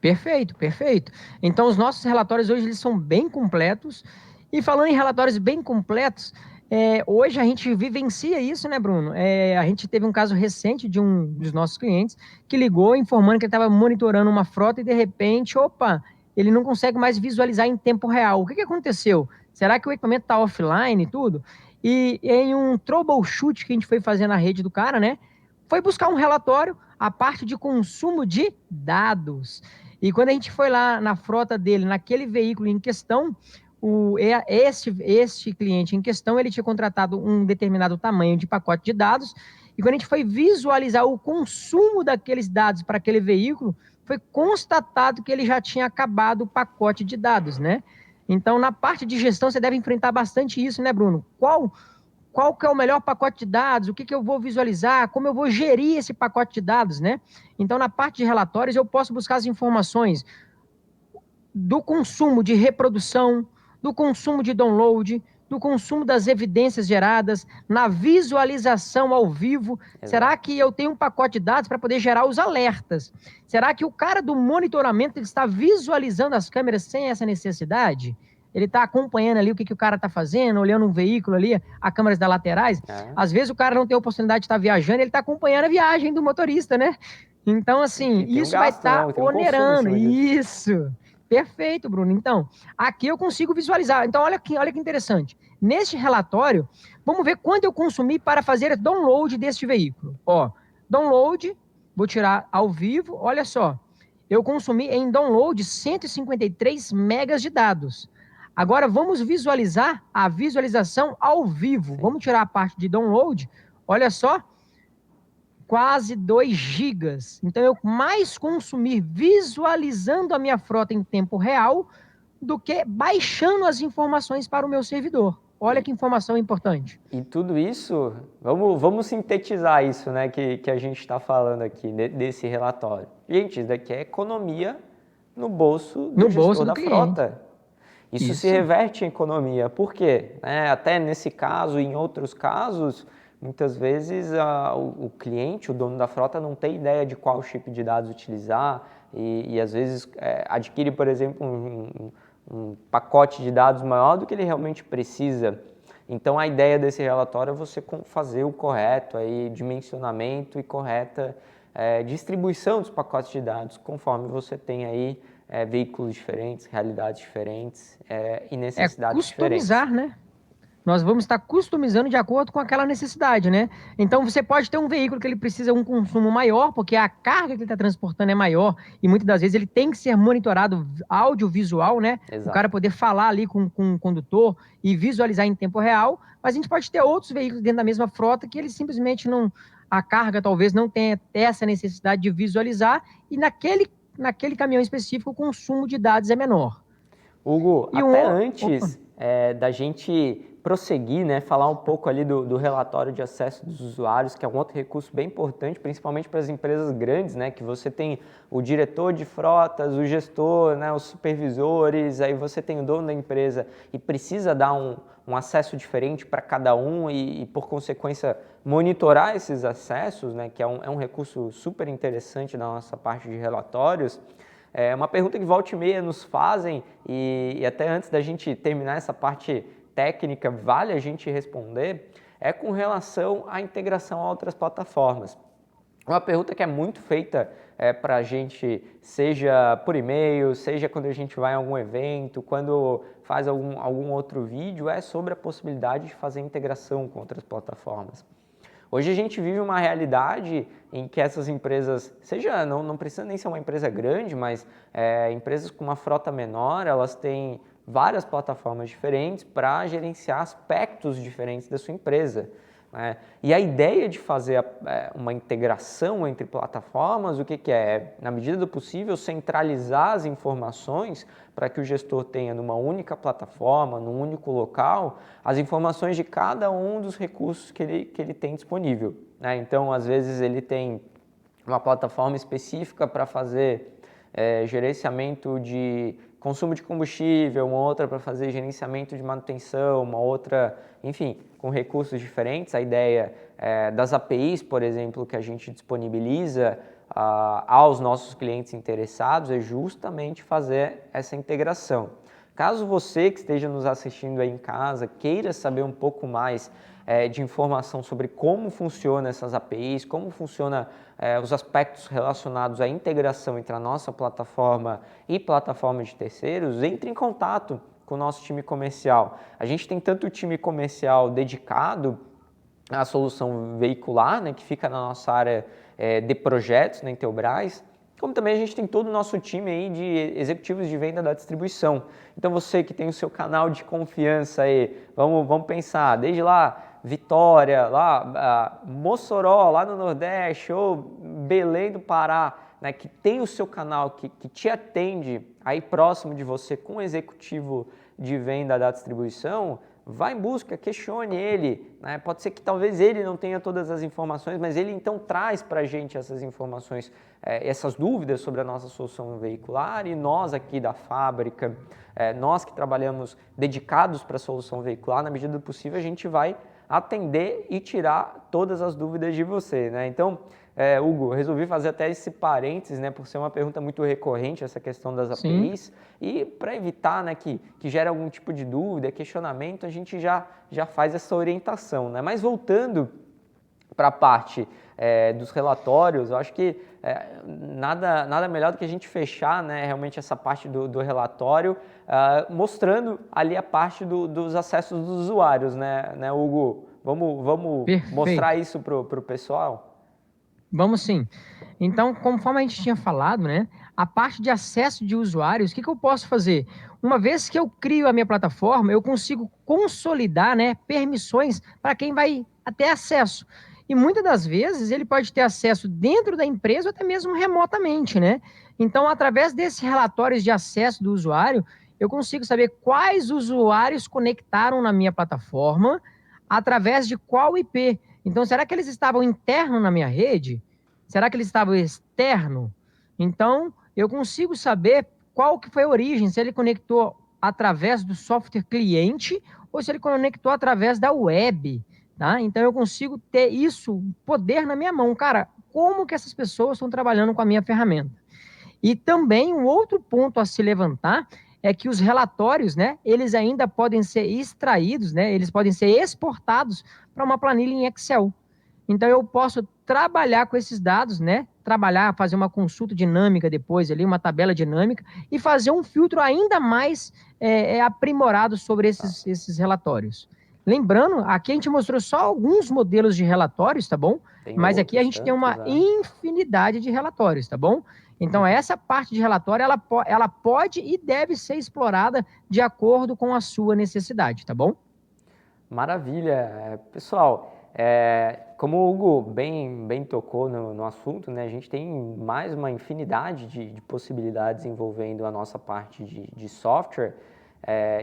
Perfeito, perfeito. Então, os nossos relatórios hoje eles são bem completos. E falando em relatórios bem completos, hoje a gente vivencia isso, né, Bruno? A gente teve um caso recente de um dos nossos clientes que ligou informando que ele estava monitorando uma frota e, de repente, opa, ele não consegue mais visualizar em tempo real. O que aconteceu? Será que o equipamento está offline e tudo? E em um troubleshoot que a gente foi fazer na rede do cara, né? Foi buscar um relatório, a parte de consumo de dados. E quando a gente foi lá na frota dele, naquele veículo em questão, este cliente em questão, ele tinha contratado um determinado tamanho de pacote de dados, e quando a gente foi visualizar o consumo daqueles dados para aquele veículo, foi constatado que ele já tinha acabado o pacote de dados, né? Então, na parte de gestão, você deve enfrentar bastante isso, né, Bruno? Qual que é o melhor pacote de dados, o que eu vou visualizar, como eu vou gerir esse pacote de dados, né? Então, na parte de relatórios, eu posso buscar as informações do consumo de reprodução, do consumo de download, no consumo das evidências geradas, na visualização ao vivo? Exato. Será que eu tenho um pacote de dados para poder gerar os alertas? Será que o cara do monitoramento ele está visualizando as câmeras sem essa necessidade? Ele está acompanhando ali o que o cara está fazendo, olhando um veículo ali, as câmeras das laterais. Às vezes o cara não tem a oportunidade de estar viajando, ele está acompanhando a viagem do motorista, né? Então, assim, isso vai estar onerando. Isso. Perfeito, Bruno. Então, aqui eu consigo visualizar. Então, olha que interessante. Neste relatório, vamos ver quanto eu consumi para fazer download deste veículo. Ó, download, vou tirar ao vivo, olha só. Eu consumi em download 153 megas de dados. Agora, vamos visualizar a visualização ao vivo. Sim. Vamos tirar a parte de download. Olha só, quase 2 gigas. Então, eu mais consumir visualizando a minha frota em tempo real do que baixando as informações para o meu servidor. Olha que informação importante. E tudo isso, vamos sintetizar isso, né, que a gente está falando aqui, desse relatório. Gente, isso daqui é economia no bolso do gestor da frota. Isso se reverte em economia. Por quê? Até nesse caso e em outros casos, muitas vezes o cliente, o dono da frota, não tem ideia de qual chip de dados utilizar e às vezes adquire, por exemplo, um pacote de dados maior do que ele realmente precisa. Então, a ideia desse relatório é você fazer o correto dimensionamento e correta distribuição dos pacotes de dados, conforme você tem aí veículos diferentes, realidades diferentes e necessidades diferentes. Customizar, né? Nós vamos estar customizando de acordo com aquela necessidade, né? Então, você pode ter um veículo que ele precisa de um consumo maior, porque a carga que ele está transportando é maior, e muitas das vezes ele tem que ser monitorado audiovisual, né? Exato. O cara poder falar ali com o condutor e visualizar em tempo real, mas a gente pode ter outros veículos dentro da mesma frota que ele simplesmente não... A carga talvez não tenha essa necessidade de visualizar, e naquele caminhão específico o consumo de dados é menor. Hugo, até antes da gente prosseguir, né, falar um pouco ali do relatório de acesso dos usuários, que é um outro recurso bem importante, principalmente para as empresas grandes, né, que você tem o diretor de frotas, o gestor, né, os supervisores, aí você tem o dono da empresa e precisa dar um acesso diferente para cada um e, por consequência, monitorar esses acessos, né, que é um recurso super interessante na nossa parte de relatórios. É uma pergunta que volta e meia nos fazem e até antes da gente terminar essa parte técnica, vale a gente responder, é com relação à integração a outras plataformas. Uma pergunta que é muito feita para a gente, seja por e-mail, seja quando a gente vai a algum evento, quando faz algum outro vídeo, é sobre a possibilidade de fazer integração com outras plataformas. Hoje a gente vive uma realidade em que essas empresas, não precisa nem ser uma empresa grande, mas empresas com uma frota menor, elas têm várias plataformas diferentes para gerenciar aspectos diferentes da sua empresa. Né? E a ideia de fazer uma integração entre plataformas, o que é? Na medida do possível, centralizar as informações para que o gestor tenha numa única plataforma, num único local, as informações de cada um dos recursos que ele tem disponível. Né? Então, às vezes, ele tem uma plataforma específica para fazer gerenciamento de consumo de combustível, uma outra para fazer gerenciamento de manutenção, uma outra, enfim, com recursos diferentes. A ideia das APIs, por exemplo, que a gente disponibiliza aos nossos clientes interessados é justamente fazer essa integração. Caso você que esteja nos assistindo aí em casa queira saber um pouco mais de informação sobre como funcionam essas APIs, como funcionam os aspectos relacionados à integração entre a nossa plataforma e plataforma de terceiros, entre em contato com o nosso time comercial. A gente tem tanto o time comercial dedicado à solução veicular, né, que fica na nossa área de projetos na Intelbras, como também a gente tem todo o nosso time aí de executivos de venda da distribuição. Então você que tem o seu canal de confiança aí, vamos pensar, desde lá Vitória, lá Mossoró, lá no Nordeste, ou Belém do Pará, né, que tem o seu canal, que te atende aí próximo de você com o executivo de venda da distribuição, vá em busca, questione ele, né? Pode ser que talvez ele não tenha todas as informações, mas ele então traz para a gente essas informações, essas dúvidas sobre a nossa solução veicular, e nós aqui da fábrica, nós que trabalhamos dedicados para a solução veicular, na medida do possível a gente vai atender e tirar todas as dúvidas de você, né? Então, Hugo, resolvi fazer até esse parênteses, né, por ser uma pergunta muito recorrente, essa questão das Sim. APIs, e para evitar, né, que gere algum tipo de dúvida, questionamento, a gente já faz essa orientação, né? Mas voltando para a parte dos relatórios, eu acho que nada melhor do que a gente fechar, né, realmente essa parte do relatório, mostrando ali a parte dos acessos dos usuários, né, Hugo? Vamos Perfeito. mostrar isso para o pessoal? Vamos sim. Então, conforme a gente tinha falado, né, a parte de acesso de usuários, o que eu posso fazer? Uma vez que eu crio a minha plataforma, eu consigo consolidar, né, permissões para quem vai ter acesso. E muitas das vezes ele pode ter acesso dentro da empresa ou até mesmo remotamente, né? Então, através desses relatórios de acesso do usuário, eu consigo saber quais usuários conectaram na minha plataforma, através de qual IP. Então, será que eles estavam interno na minha rede? Será que eles estavam externo? Então, eu consigo saber qual que foi a origem, se ele conectou através do software cliente ou se ele conectou através da web, tá? Então, eu consigo ter isso, poder na minha mão. Cara, como que essas pessoas estão trabalhando com a minha ferramenta? E também um outro ponto a se levantar é que os relatórios, né, eles ainda podem ser extraídos, né, eles podem ser exportados para uma planilha em Excel. Então eu posso trabalhar com esses dados, né, fazer uma consulta dinâmica depois ali, uma tabela dinâmica e fazer um filtro ainda mais aprimorado sobre esses relatórios. Lembrando, aqui a gente mostrou só alguns modelos de relatórios, tá bom? Tem Mas aqui a outros gente tem tantos, uma né? infinidade de relatórios, tá bom? Então, essa parte de relatório, ela pode e deve ser explorada de acordo com a sua necessidade, tá bom? Maravilha. Pessoal, como o Hugo bem tocou no assunto, né, a gente tem mais uma infinidade de possibilidades envolvendo a nossa parte de software,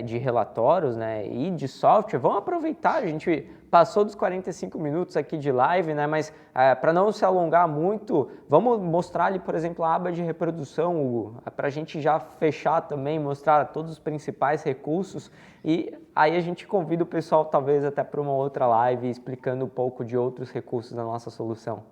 de relatórios, né, e de software. Vamos aproveitar, a gente passou dos 45 minutos aqui de live, né, mas para não se alongar muito, vamos mostrar ali, por exemplo, a aba de reprodução, Hugo, para a gente já fechar também, mostrar todos os principais recursos, e aí a gente convida o pessoal talvez até para uma outra live explicando um pouco de outros recursos da nossa solução.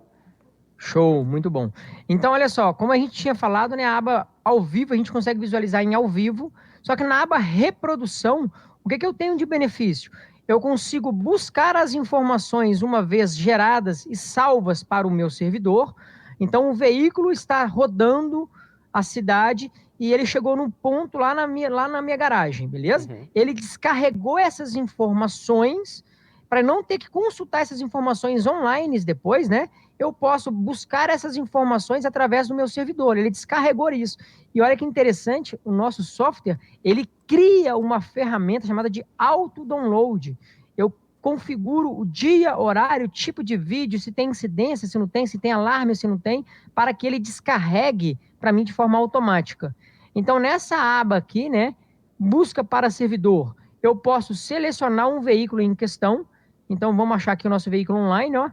Show, muito bom. Então, olha só, como a gente tinha falado, né, a aba ao vivo, a gente consegue visualizar em ao vivo, só que na aba reprodução, o que eu tenho de benefício? Eu consigo buscar as informações uma vez geradas e salvas para o meu servidor. Então, o veículo está rodando a cidade e ele chegou num ponto lá na minha garagem, beleza? Uhum. Ele descarregou essas informações para não ter que consultar essas informações online depois, né? Eu posso buscar essas informações através do meu servidor. Ele descarregou isso. E olha que interessante, o nosso software, ele cria uma ferramenta chamada de auto-download. Eu configuro o dia, horário, tipo de vídeo, se tem incidência, se tem alarme, se não tem, para que ele descarregue para mim de forma automática. Então, nessa aba aqui, né, busca para servidor, eu posso selecionar um veículo em questão. Então, vamos achar aqui o nosso veículo online, ó,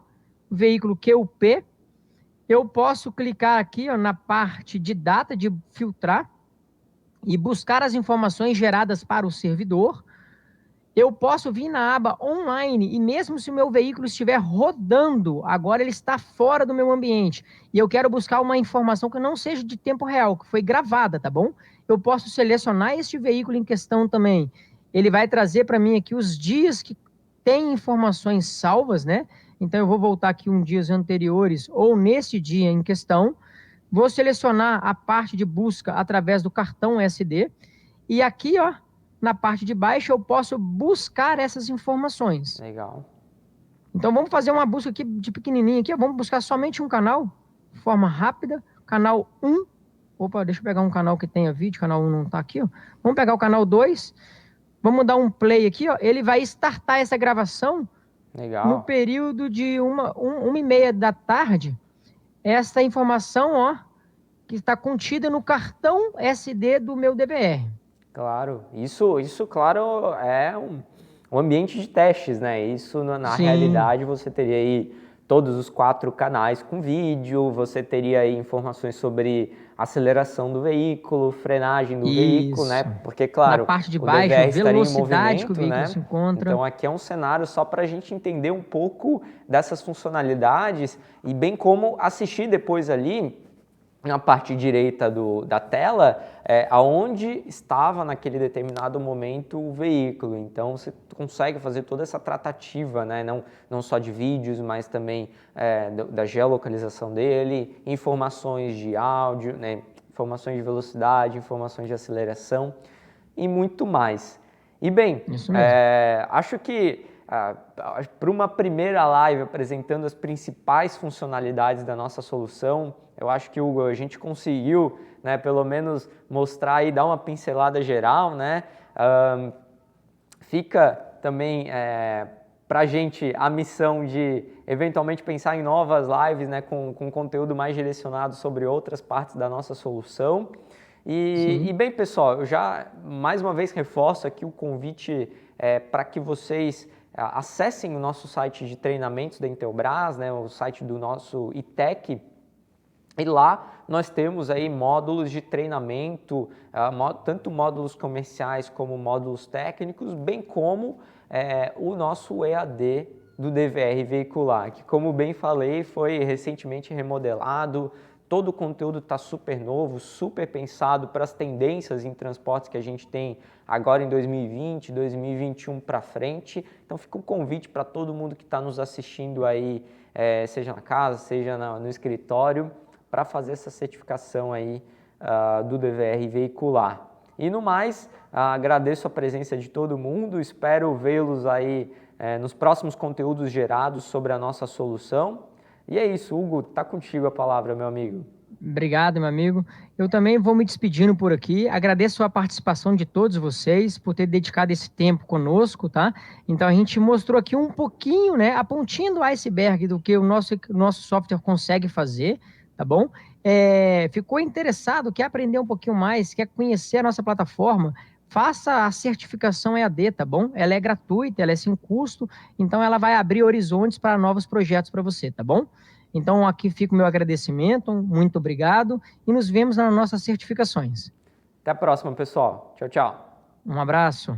veículo QP. Eu posso clicar aqui, ó, na parte de data, de filtrar e buscar as informações geradas para o servidor. Eu posso vir na aba online e mesmo se o meu veículo estiver rodando, agora ele está fora do meu ambiente e eu quero buscar uma informação que não seja de tempo real, que foi gravada, tá bom? Eu posso selecionar este veículo em questão também. Ele vai trazer para mim aqui os dias que tem informações salvas, né? Então eu vou voltar aqui uns dias anteriores ou nesse dia em questão. Vou selecionar a parte de busca através do cartão SD e aqui, ó, na parte de baixo eu posso buscar essas informações. Legal. Então vamos fazer uma busca aqui de pequenininho aqui, ó. Vamos buscar somente um canal, de forma rápida, canal 1. Opa, deixa eu pegar um canal que tenha vídeo, canal 1 não está aqui, ó. Vamos pegar o canal 2. Vamos dar um play aqui, ó. Ele vai startar essa gravação. Legal. No período de 1h30 da tarde. Essa informação, ó, que está contida no cartão SD do meu DVR. Claro, isso claro, o ambiente de testes, né? Isso na Sim, realidade você teria aí todos os 4 canais com vídeo, você teria aí informações sobre aceleração do veículo, frenagem do veículo, né? isso. Porque, Na claro, parte de o baixo, DVR estaria em velocidade que o movimento, veículo se né? encontra. Então aqui é um cenário só para a gente entender um pouco dessas funcionalidades e bem como assistir depois ali na parte direita da tela, aonde estava naquele determinado momento o veículo. Então você consegue fazer toda essa tratativa, né? Não só de vídeos, mas também da geolocalização dele, informações de áudio, né? Informações de velocidade, informações de aceleração e muito mais. E bem, Isso mesmo. acho que para uma primeira live apresentando as principais funcionalidades da nossa solução, eu acho que, Hugo, a gente conseguiu, né, pelo menos mostrar e dar uma pincelada geral, né? Fica também para a gente a missão de eventualmente pensar em novas lives, né, com conteúdo mais direcionado sobre outras partes da nossa solução. E Sim. bem, pessoal, eu já mais uma vez reforço aqui o convite para que vocês acessem o nosso site de treinamentos da Intelbras, né, o site do nosso ITEC, e lá nós temos aí módulos de treinamento, tanto módulos comerciais como módulos técnicos, bem como o nosso EAD do DVR veicular, que, como bem falei, foi recentemente remodelado. Todo o conteúdo está super novo, super pensado para as tendências em transportes que a gente tem agora em 2020, 2021 para frente. Então fica um convite para todo mundo que está nos assistindo aí, seja na casa, seja no escritório, para fazer essa certificação aí do DVR veicular. E no mais, agradeço a presença de todo mundo, espero vê-los aí nos próximos conteúdos gerados sobre a nossa solução. E é isso, Hugo, tá contigo a palavra, meu amigo. Obrigado, meu amigo. Eu também vou me despedindo por aqui. Agradeço a participação de todos vocês por ter dedicado esse tempo conosco, tá? Então a gente mostrou aqui um pouquinho, né, a pontinha do iceberg do que o nosso software consegue fazer, tá bom? Ficou interessado, quer aprender um pouquinho mais, quer conhecer a nossa plataforma? Faça a certificação EAD, tá bom? Ela é gratuita, ela é sem custo, então ela vai abrir horizontes para novos projetos para você, tá bom? Então, aqui fica o meu agradecimento, muito obrigado e nos vemos nas nossas certificações. Até a próxima, pessoal. Tchau, tchau. Um abraço.